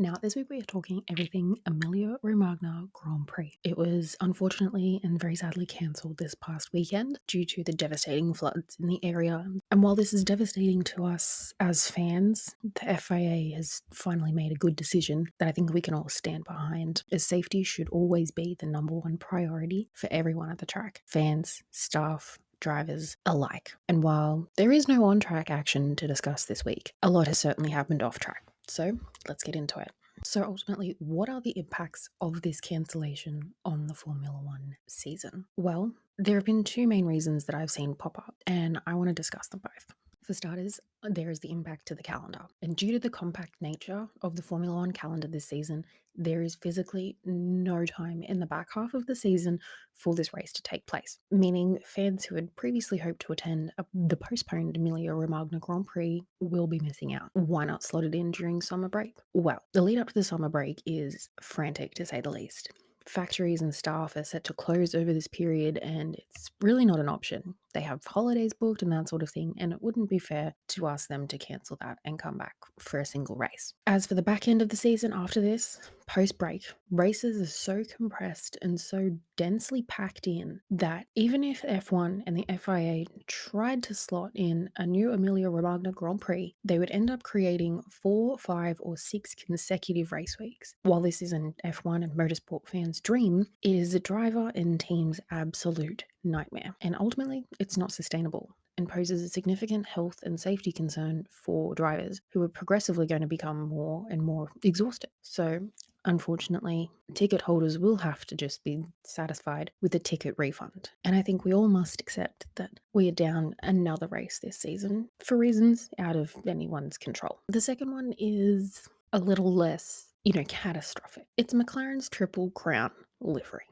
Now, this week we are talking everything Emilia Romagna Grand Prix. It was unfortunately and very sadly cancelled this past weekend due to the devastating floods in the area. And while this is devastating to us as fans, the FIA has finally made a good decision that I think we can all stand behind, as safety should always be the number one priority for everyone at the track. Fans, staff, drivers alike. And while there is no on-track action to discuss this week, a lot has certainly happened off-track. So let's get into it. So ultimately, what are the impacts of this cancellation on the Formula One season? Well, there have been two main reasons that I've seen pop up, and I want to discuss them both. For starters, there is the impact to the calendar. And due to the compact nature of the Formula One calendar this season, there is physically no time in the back half of the season for this race to take place, meaning fans who had previously hoped to attend the postponed Emilia Romagna Grand Prix will be missing out. Why not slot it in during summer break? Well, the lead up to the summer break is frantic to say the least. Factories and staff are set to close over this period, and it's really not an option. They have holidays booked and that sort of thing, and it wouldn't be fair to ask them to cancel that and come back for a single race. As for the back end of the season after this, post-break, races are so compressed and so densely packed in that even if F1 and the FIA tried to slot in a new Emilia Romagna Grand Prix, they would end up creating 4, 5, or 6 consecutive race weeks. While this is an F1 and motorsport fans' dream, it is the driver and team's absolute nightmare. And ultimately, it's not sustainable and poses a significant health and safety concern for drivers who are progressively going to become more and more exhausted. So unfortunately, ticket holders will have to just be satisfied with a ticket refund. And I think we all must accept that we are down another race this season for reasons out of anyone's control. The second one is a little less, catastrophic. It's McLaren's Triple Crown livery.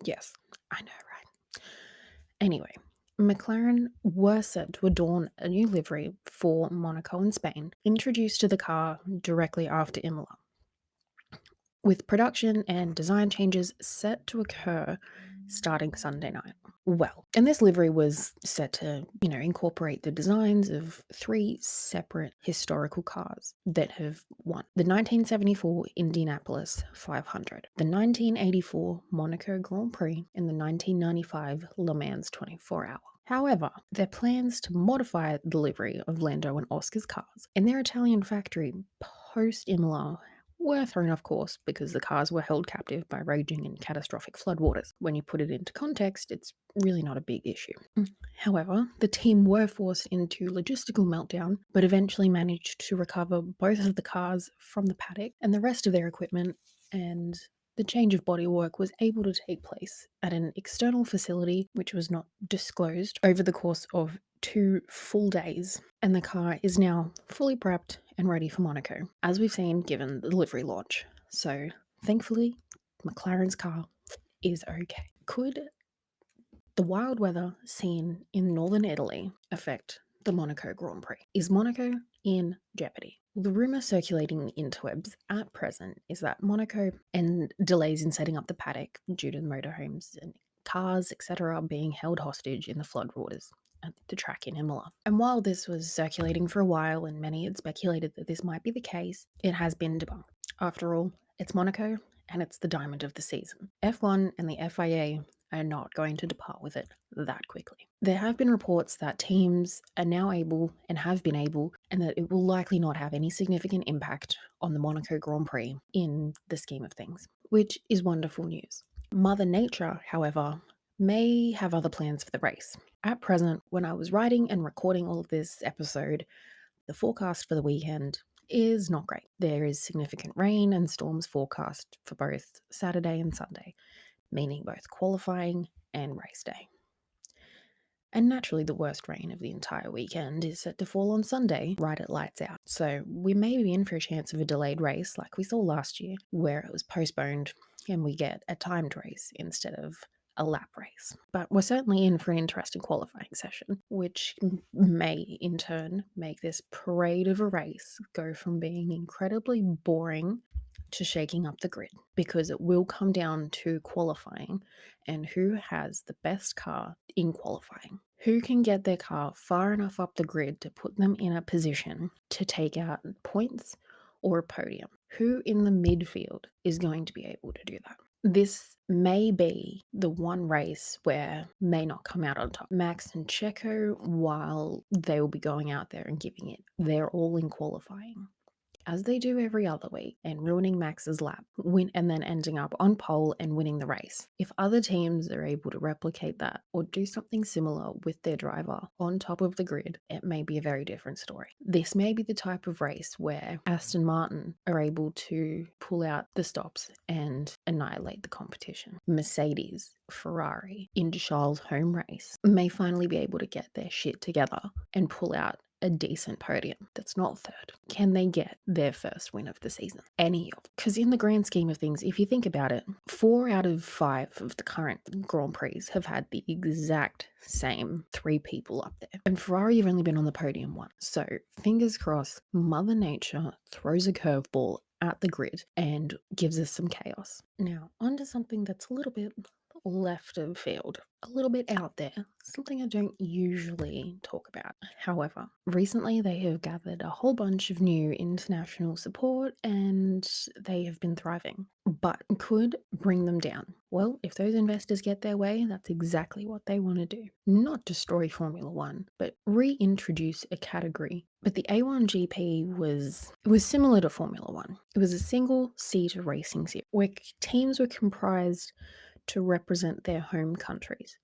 Yes, I know, right? Anyway, McLaren were set to adorn a new livery for Monaco and Spain, introduced to the car directly after Imola, with production and design changes set to occur starting Sunday night. Well, and this livery was set to, incorporate the designs of 3 separate historical cars that have won: the 1974 Indianapolis 500, the 1984 Monaco Grand Prix, and the 1995 Le Mans 24-hour. However, their plans to modify the livery of Lando and Oscar's cars in their Italian factory post-Imola were thrown off course because the cars were held captive by raging and catastrophic floodwaters. When you put it into context, it's really not a big issue. However, the team were forced into logistical meltdown, but eventually managed to recover both of the cars from the paddock and the rest of their equipment, and the change of bodywork was able to take place at an external facility which was not disclosed over the course of 2 full days, and the car is now fully prepped and ready for Monaco, as we've seen given the livery launch. So thankfully, McLaren's car is okay. Could the wild weather seen in northern Italy affect the Monaco Grand Prix? Is Monaco in jeopardy? The rumour circulating in the interwebs at present is that Monaco, and delays in setting up the paddock due to the motorhomes and cars, etc., being held hostage in the floodwaters at the track in Imola. And while this was circulating for a while and many had speculated that this might be the case, it has been debunked. After all, it's Monaco and it's the diamond of the season. F1 and the FIA are not going to depart with it that quickly. There have been reports that teams are now able and have been able, and that it will likely not have any significant impact on the Monaco Grand Prix in the scheme of things, which is wonderful news. Mother Nature, however, may have other plans for the race. At present, when I was writing and recording all of this episode, the forecast for the weekend is not great. There is significant rain and storms forecast for both Saturday and Sunday, meaning both qualifying and race day. And naturally, the worst rain of the entire weekend is set to fall on Sunday, right at lights out. So we may be in for a chance of a delayed race like we saw last year, where it was postponed and we get a timed race instead of a lap race. But we're certainly in for an interesting qualifying session, which may in turn make this parade of a race go from being incredibly boring to shaking up the grid, because it will come down to qualifying and who has the best car in qualifying. Who can get their car far enough up the grid to put them in a position to take out points or a podium. Who in the midfield is going to be able to do that? This may be the one race where may not come out on top. Max and Checo, while they will be going out there and giving it their all in qualifying, as they do every other week, and ruining Max's lap, and then ending up on pole and winning the race. If other teams are able to replicate that or do something similar with their driver on top of the grid, it may be a very different story. This may be the type of race where Aston Martin are able to pull out the stops and annihilate the competition. Mercedes, Ferrari, in Charles' home race, may finally be able to get their shit together and pull out a decent podium that's not third. Can they get their first win of the season? Any of, because in the grand scheme of things, if you think about it, 4 out of 5 of the current Grand Prix have had the exact same 3 people up there. And Ferrari have only been on the podium once. So fingers crossed, Mother Nature throws a curveball at the grid and gives us some chaos. Now, onto something that's a little bit left of field, a little bit out there, something I don't usually talk about. However, recently they have gathered a whole bunch of new international support and they have been thriving, but could bring them down. Well, if those investors get their way, that's exactly what they want to do. Not destroy Formula One, but reintroduce a category. But the A1 GP was similar to Formula One. It was a single-seater racing series where teams were comprised to represent their home countries,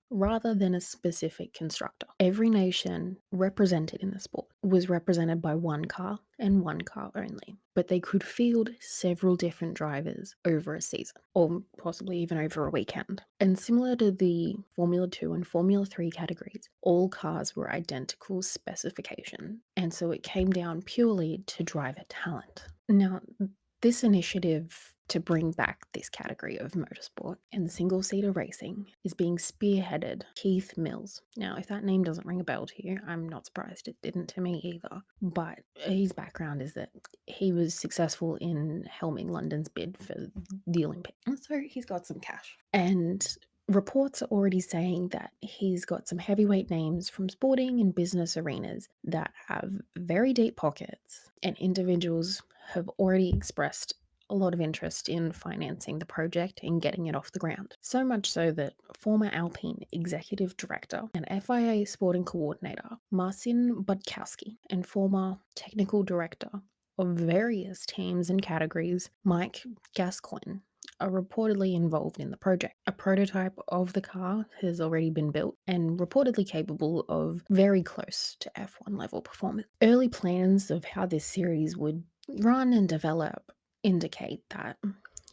rather than a specific constructor. Every nation represented in the sport was represented by one car and one car only, but they could field several different drivers over a season, or possibly even over a weekend. And similar to the Formula 2 and Formula 3 categories, all cars were identical specification, and so it came down purely to driver talent. Now, this initiative to bring back this category of motorsport and single-seater racing is being spearheaded Keith Mills. Now, if that name doesn't ring a bell to you, I'm not surprised it didn't to me either. But his background is that he was successful in helming London's bid for the Olympics, and so he's got some cash. And reports are already saying that he's got some heavyweight names from sporting and business arenas that have very deep pockets, and individuals have already expressed a lot of interest in financing the project and getting it off the ground. So much so that former Alpine executive director and FIA sporting coordinator Marcin Budkowski and former technical director of various teams and categories Mike Gascoigne are reportedly involved in the project. A prototype of the car has already been built and reportedly capable of very close to F1 level performance. Early plans of how this series would run and develop indicate that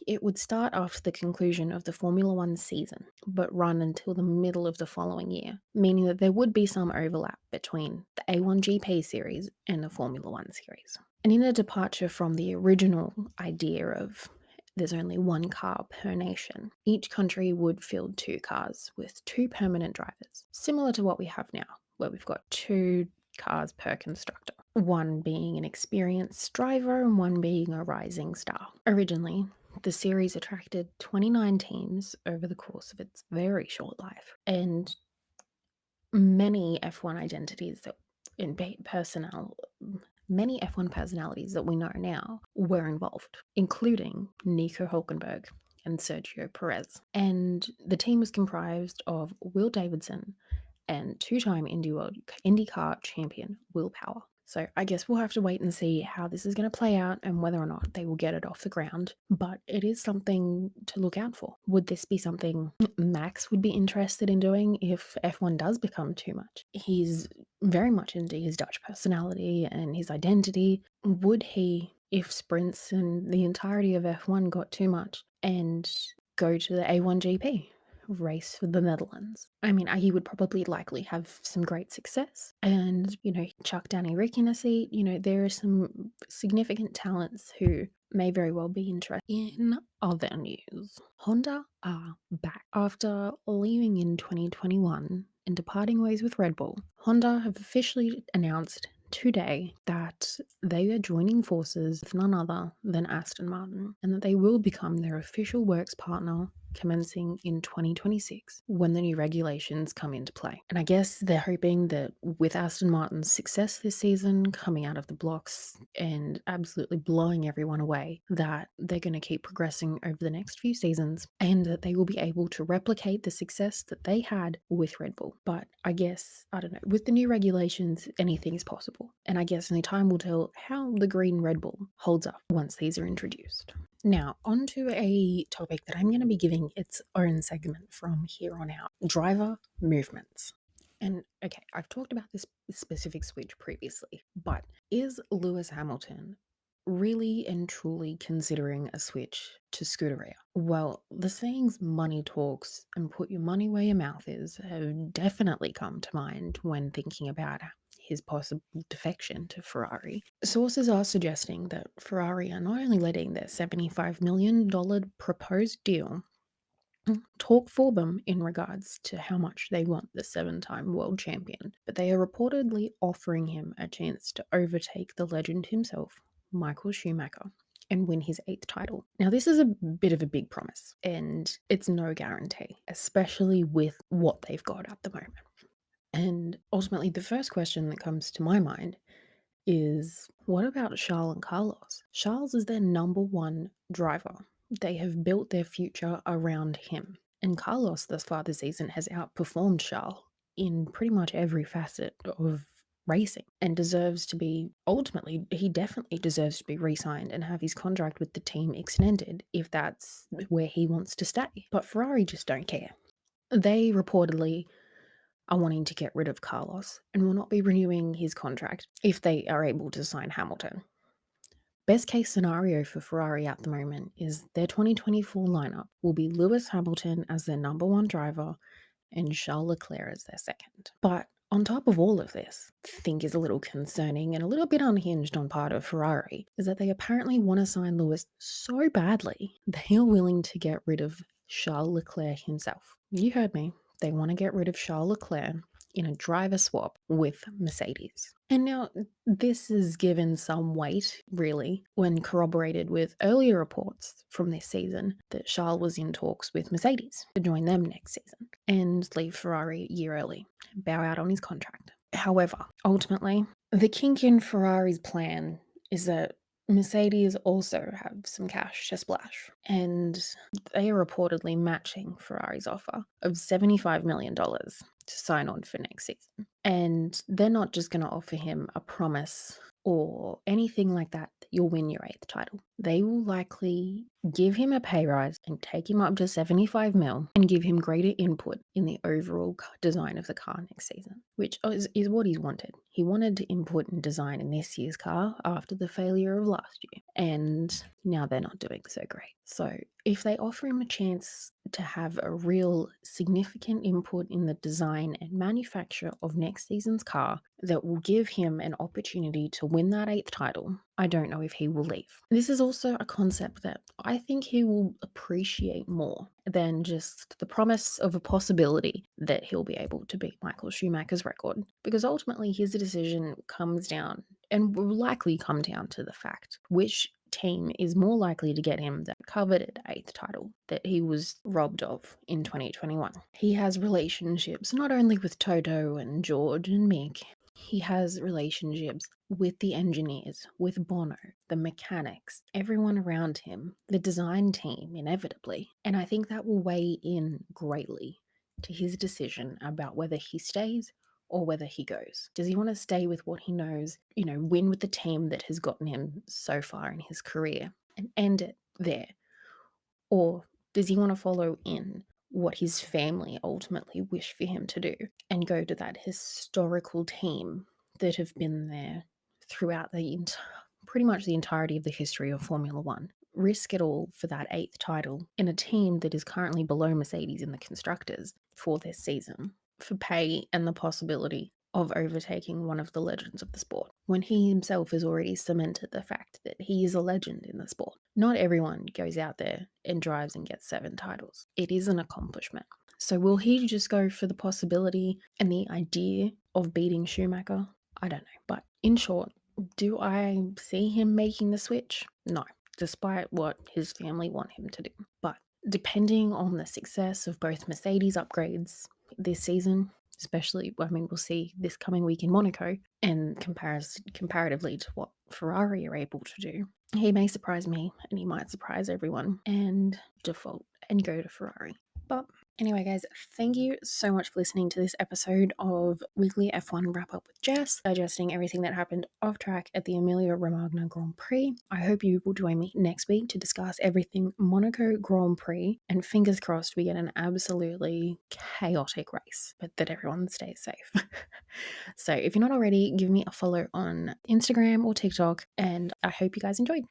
it would start after the conclusion of the Formula One season, but run until the middle of the following year, meaning that there would be some overlap between the A1 GP series and the Formula One series. And in a departure from the original idea of there's only one car per nation, each country would field 2 cars with 2 permanent drivers, similar to what we have now, where we've got 2 cars per constructor, one being an experienced driver and one being a rising star. Originally, the series attracted 29 teams over the course of its very short life, and many F1 identities that in personnel many F1 personalities that we know now were involved, including Nico Hulkenberg and Sergio Perez. And the team was comprised of Will Davidson and 2-time IndyCar champion Will Power. So I guess we'll have to wait and see how this is going to play out and whether or not they will get it off the ground. But it is something to look out for. Would this be something Max would be interested in doing if F1 does become too much? He's very much into his Dutch personality and his identity. Would he, if sprints and the entirety of F1 got too much, and go to the A1 GP? Race for the Netherlands? I mean, he would probably likely have some great success and, chuck Danny Rick in a seat. There are some significant talents who may very well be interested. In other news, Honda are back. After leaving in 2021 and departing ways with Red Bull, Honda have officially announced today that they are joining forces with none other than Aston Martin, and that they will become their official works partner commencing in 2026 when the new regulations come into play. And I guess they're hoping that with Aston Martin's success this season, coming out of the blocks and absolutely blowing everyone away, that they're going to keep progressing over the next few seasons and that they will be able to replicate the success that they had with Red Bull. But I guess, I don't know, with the new regulations, anything is possible. And I guess only time will tell how the green Red Bull holds up once these are introduced. Now, onto a topic that I'm going to be giving its own segment from here on out: driver movements. And okay, I've talked about this specific switch previously, but is Lewis Hamilton really and truly considering a switch to Scuderia? Well, the sayings money talks and put your money where your mouth is have definitely come to mind when thinking about his possible defection to Ferrari. Sources are suggesting that Ferrari are not only letting their $75 million proposed deal talk for them in regards to how much they want the 7-time world champion, but they are reportedly offering him a chance to overtake the legend himself, Michael Schumacher, and win his 8th title. Now, this is a bit of a big promise, and it's no guarantee, especially with what they've got at the moment. And ultimately, the first question that comes to my mind is, what about Charles and Carlos? Charles is their number one driver. They have built their future around him. And Carlos, thus far this season, has outperformed Charles in pretty much every facet of racing and deserves to be, ultimately, he definitely deserves to be re-signed and have his contract with the team extended if that's where he wants to stay. But Ferrari just don't care. They reportedly are wanting to get rid of Carlos and will not be renewing his contract if they are able to sign Hamilton. Best case scenario for Ferrari at the moment is their 2024 lineup will be Lewis Hamilton as their number one driver and Charles Leclerc as their second. But on top of all of this, I think is a little concerning and a little bit unhinged on part of Ferrari is that they apparently want to sign Lewis so badly they are willing to get rid of Charles Leclerc himself. You heard me. They want to get rid of Charles Leclerc in a driver swap with Mercedes. And now this is given some weight, really, when corroborated with earlier reports from this season that Charles was in talks with Mercedes to join them next season and leave Ferrari a year early, bow out on his contract. However, ultimately, the kink in Ferrari's plan is that Mercedes also have some cash to splash, and they are reportedly matching Ferrari's offer of $75 million to sign on for next season. And they're not just going to offer him a promise or anything like that you'll win your 8th title. They will likely give him a pay rise and take him up to 75 mil and give him greater input in the overall design of the car next season, which is what he's wanted. He wanted to input and design in this year's car after the failure of last year, and now they're not doing so great. So if they offer him a chance to have a real significant input in the design and manufacture of next season's car that will give him an opportunity to win that 8th title, I don't know if he will leave. This is also a concept that I think he will appreciate more than just the promise of a possibility that he'll be able to beat Michael Schumacher's record, because ultimately his decision comes down and will likely come down to the fact which team is more likely to get him that coveted 8th title that he was robbed of in 2021. He has relationships not only with Toto and George and Mick, he has relationships with the engineers, with Bono, the mechanics, everyone around him, the design team, inevitably. And I think that will weigh in greatly to his decision about whether he stays or whether he goes. Does he want to stay with what he knows, win with the team that has gotten him so far in his career and end it there? Or does he want to follow in what his family ultimately wish for him to do and go to that historical team that have been there throughout pretty much the entirety of the history of Formula One? Risk it all for that 8th title in a team that is currently below Mercedes in the constructors for this season, for pay and the possibility of overtaking one of the legends of the sport, when he himself has already cemented the fact that he is a legend in the sport. Not everyone goes out there and drives and gets 7 titles. It is an accomplishment. So will he just go for the possibility and the idea of beating Schumacher? I don't know. But in short, do I see him making the switch? No, despite what his family want him to do. But depending on the success of both Mercedes upgrades this season, especially, I mean, we'll see this coming week in Monaco, and comparatively to what Ferrari are able to do, he may surprise me and he might surprise everyone and default and go to Ferrari. But anyway, guys, thank you so much for listening to this episode of Weekly F1 Wrap Up with Jess, digesting everything that happened off track at the Emilia Romagna Grand Prix. I hope you will join me next week to discuss everything Monaco Grand Prix, and fingers crossed we get an absolutely chaotic race, but that everyone stays safe. So if you're not already, give me a follow on Instagram or TikTok, and I hope you guys enjoyed.